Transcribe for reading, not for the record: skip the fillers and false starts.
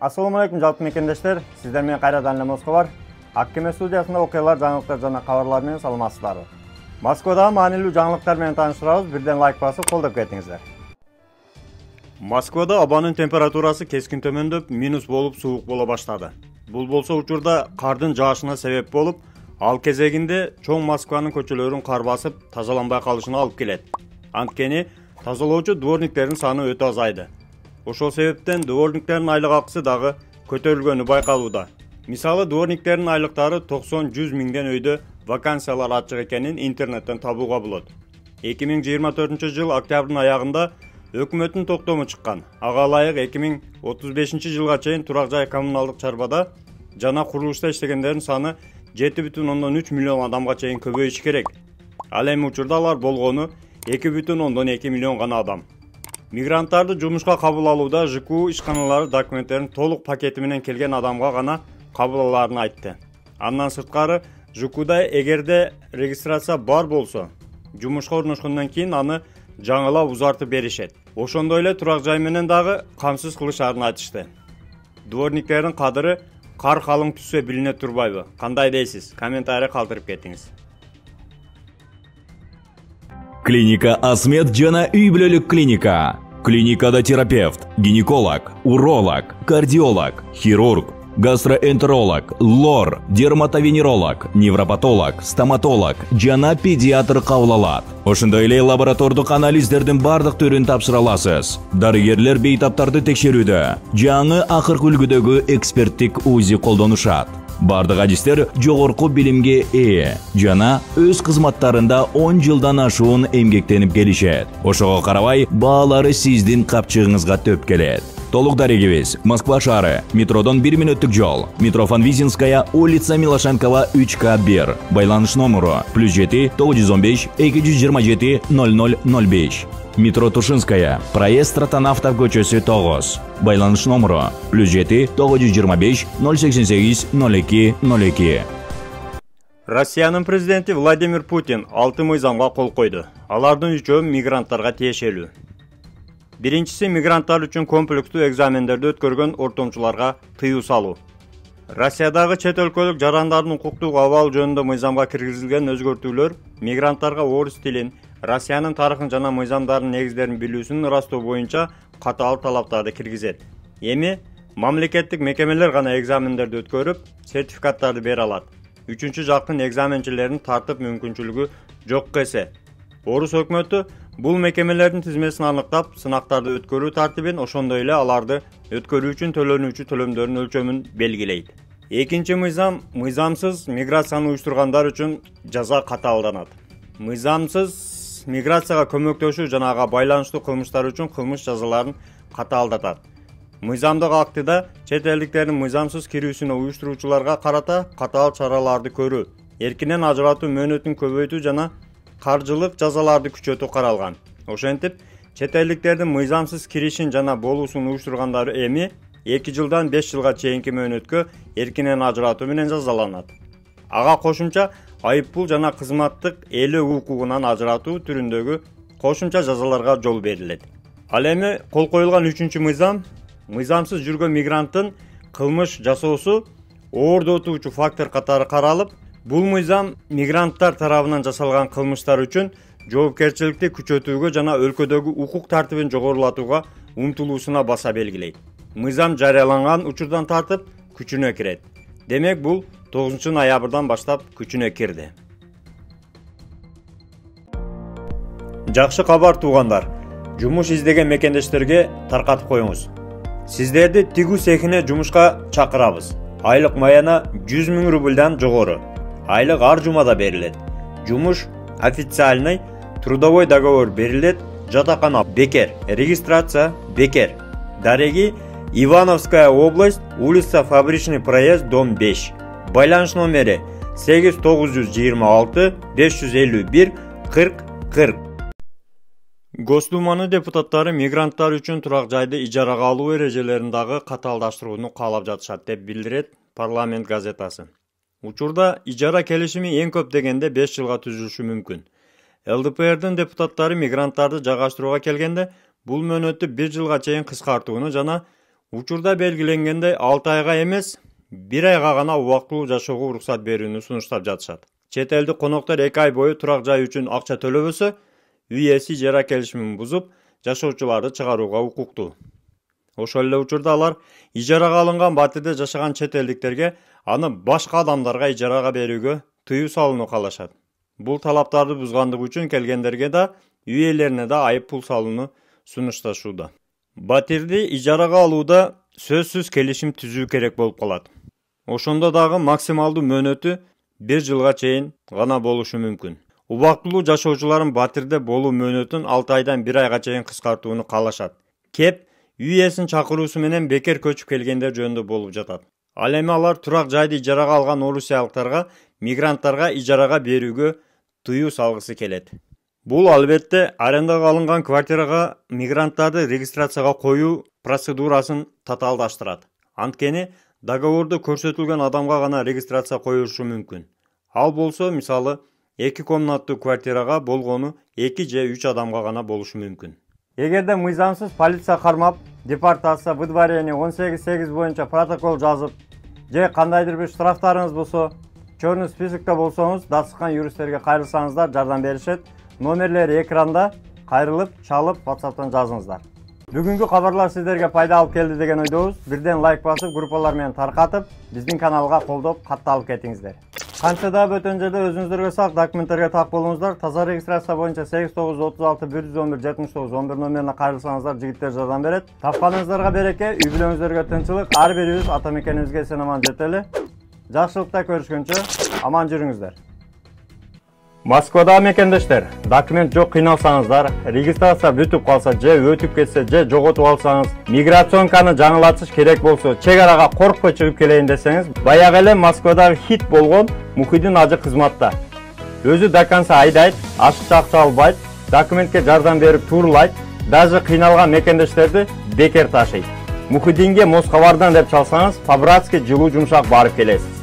Assalamu alaikum жалпы мекендештер. Сиздер менен кайрадан эле Москва бар. Аккеме студиясында окуялар, жаңылыктар жана кабарлар менен саламатсыздарбы. Москвадагы маанилүү жаңылыктар менен тааныштырабыз. Бирден лайк басып, колдоп кетиңиздер. Москвада абанын температурасы кескин төмөндөп, минус болуп суук боло баштады. Бул болсо учурда кардын жаашына себеп болуп, ал кезегинде чоң Москванын көчөлөрүн кар басып, тазаланбай калышына алып келет. Анткени тазалоочу дворниктердин саны өтө азайды. Ошол себептен дворниктердин айлык акысы дагы көтөрүлгөнү байкалууда. Мисалы, дворниктердин айлыктары 90-100 миңден өйдө вакансиялар ачык экенин интернеттен табууга болот. 2024-жыл октябрдын аягында өкмөттүн токтому чыккан. Ага ылайык 2035-жылга чейин турак жай коммуналдык чарбада жана курулушта иштегендердин саны 7,3 миллион адамга чейин көбөйүшү керек. Ал эми учурда алар болгону 2,2 миллион гана адам. Мигранттарды жумушка кабыл алууда ЖКУ ишканалары документтерин толук пакети менен келген адамга гана кабыл алаарын айтты. Андан сырткары ЖКУда эгерде регистрация бар болсо, жумушка орношкондон кийин аны жаңылап узартып беришет. Ошондой эле турак жай менен дагы камсыз кылышаарын айтышты. Дворниктердин кадыры кар калың түссө билине турбайбы? Кандай дейсиз? Комментарий калтырып кетиңиз. Клиника Асмед жана үй бүлөлүк клиника. Клиникада терапевт, гинеколог, уролог, кардиолог, хирург, гастроэнтеролог, лор, дерматовенеролог, невропатолог, стоматолог жана педиатр кабыл алат. Ошондой эле лаборатордук анализдердин бардык түрүн тапшыра аласыз. Дарыгерлер бейтаптарды текшерүүдө, жаңы акыркы үлгүдөгү эксперттик УЗИ колдонушат. Бардык адистер жогорку билимге ээ жана өз кызматтарында 10 жылдан ашуун эмгектенип келишет. Ошого карабай, баалары сиздин капчыгыңызга төп келет. Толук дарегибиз Москва шаары, метродон 1 мүнөттүк жол, метро Фанвизинская, улица Милошенкова 3К1. Байланыш номеру +7 915 227 0005. Метро Тушинская, проезд Ротонавтов көчөсү 9. Байланыш номеру +7 925 088 0202. Россиянын президенти Владимир Путин 6 мыйзамга кол койду. Алардын 3-өө мигранттарга тиешелүү. Биринчиси, мигранттар үчүн комплекстүү экзамендерди өткөргөн ортомчуларга тыюу салуу. Россиядагы чет өлкөлүк жарандардын укуктук абалы жөнүндө мыйзамга киргизилген өзгөртүүлөр мигранттарга орус тилин, Россиянын тарыхын жана мыйзамдардын негиздерин билүүсүн ырастоо боюнча катаал талаптарды киргизет. Эми мамлекеттик мекемелер гана экзамендерди өткөрүп, сертификаттарды бере алат. Үчүнчү жактын экзаменчилерин тартып мүмкүнчүлүгү жок эсе. Орус өкмөтү бул мекемелердин тизмесин аныктап, сынактарды өткөрүү тартибин, ошондой эле аларды өткөрүү үчүн төлөнүүчү төлөмдөрдүн өлчөмүн белгилейт. Экинчи мыйзам, мыйзамсыз миграцияны уюштургандар үчүн жаза катаалданат. Мыйзамсыз миграцияга көмөктөшүү жана ага байланыштуу кылмыштар үчүн кылмыш жазаларын катаалдатат. Мыйзамдык актыда чет элдиктердин мыйзамсыз кирүүсүнө уюштуруучуларга карата катаал чараларды көрүү, эркинен ажыратуу мөөнөтүн көбөйтүү жана каржылык жазаларды күчөтүү каралган. Ошентип, чет элдиктердин мыйзамсыз киришин жана болуусун уюштургандары эми 2 жылдан 5 жылга чейинки мөөнөткө эркинен ажыратуу менен жазаланат. Ага кошумча айыппул жана кызматтык эле укугунан ажыратуу түрүндөгү кошумча жазаларга жол берилет. Ал эми кол коюлган 3-чү мыйзам, мыйзамсыз жүргөн мигранттын кылмыш жасоосу оордотуучу фактор катары каралып, бул мыйзам мигранттар тарабынан жасалган кылмыштар үчүн жоопкерчиликти күчөтүүгө жана өлкөдөгү укук тартибин жогорулатууга умтулуусуна баса белгилейт. Мыйзам жарыяланган учурдан тартып күчүнө кирет. Демек, бул 9 ноябрдан баштап күчүнө кирди. Жакшы кабар туугандар. Жумуш издеген мекендештерге таркатып коюңуз. Сиздерди тигүү цехине жумушка чакырабыз. Айлык маяна 100 000 рубльдан жогору. Айлык ар жумада берилет. Жумуш официальный, трудовой договор берилет, жатакана бекер, регистрация бекер. Дареги Ивановская область, улица Фабричный проезд, дом 5. Байланыш номери 8926 551 40 40. Госдуманын депутаттары мигранттар үчүн турак жайды ижарага алуу эрежелерин дагы катаалдаштырууну каалап жатышат деп билдирет Парламент газетасы. Учурда ижара келишими эң көп дегенде 5 жылга түзүлүшү мүмкүн. ЛДПРдин депутаттары мигранттарды жайгаштырууга келгенде бул мөөнөттү 1 жылга чейин кыскартууну жана Учурда белгиленгендей 6 айга эмес, 1 айга гана убактылуу жашоого уруксат берүүнү сунуштап жатышат. Чет элдик коноктор 2 ай бою турак жай үчүн акча төлөбөсө, үй ээси ижара келишимин бузуп, жашоочуларды чыгарууга укуктуу. Ошол эле учурда алар ижарага алынган батирде жашаган чет элдиктерге аны башка адамдарга ижарага берүүгө тыюу салууну каалашат. Бул талаптарды бузгандыгы үчүн келгендерге да, үй ээлерине да айып пул салууну сунушташууда. Батирди ижарага алууда сөзсүз келишим түзүү керек болуп калат. Ошондо дагы максималдуу мөөнөтү 1 жылга чейин гана болушу мүмкүн. Убактылуу жашоочулардын батирде болуу мөөнөтүн 6 айдан 1 айга чейин кыскартууну каалашат. Кеп үй ээсин чакыруусу менен бекер көчүп келгендер жөнүндө болуп жатат. Ал эми алар турак жайды ижарага алган орусиялыктарга, мигранттарга ижарага берүүгө тыюу салгысы келет. Бул албетте арендага алынган квартирага мигранттарды регистрацияга коюу процедурасын татаалдаштырат. Анткени договордо көрсөтүлгөн адамга гана регистрация коюшу мүмкүн. Ал болсо, мисалы, 2 комнаттуу квартирага болгону 2 же 3 адамга гана болушу мүмкүн. Эгерде мыйзамсыз полиция кармап, депортация, выдворение 18.8 боюнча протокол жазып, же кандайдыр бир штрафтарыңыз болсо, чорный списокто болсоңуз, дасыккан юристтерге кайрылсаңыздар, жардам беришет. Номерлери экранда, кайрылып, чалып, WhatsApp'тан жазыңыздар. Бүгүнкү кабарлар сиздерге пайда алып келди деген ойдобуз. Бирден лайк басып, группалар менен таркатып, биздин каналга колдоп, катталып кетиңиздер. Канча да бөтөн жерде өзүңүздөргө сак документтерге так болуңуздар. Таза регистрация боюнча 8936 111 79 11 номерине кайрылсаңыздар, жигиттер жардам берет. Тапканыңыздарга береке, үй бүлөңүздөргө тынчылык, ар бирибиз ата мекенибизге эсен аман жетели. Жакшылыкта көрүшкөнчө аман жүрүңүздөр. Москвада мекендештер, документ жок кыйналсаңыздар, регистрация бүтүп калса же өтүп кетсе же жоготуп алсаңыз, миграционканы жаңылатыш керек болсо, чек арага коркпой чыгып келейин десеңиз, баягы эле Москвадагы хит болгон Мухиддин ажы кызматта. Өзү до конца айдайт, ашыкча акча албайт, документке жардам берип туурулайт, даже кыйналган мекендештерди бекер ташыйт. Мухиддинге Москвардан деп чалсаңыз, по-братски жылуу жумшак барып келесиз.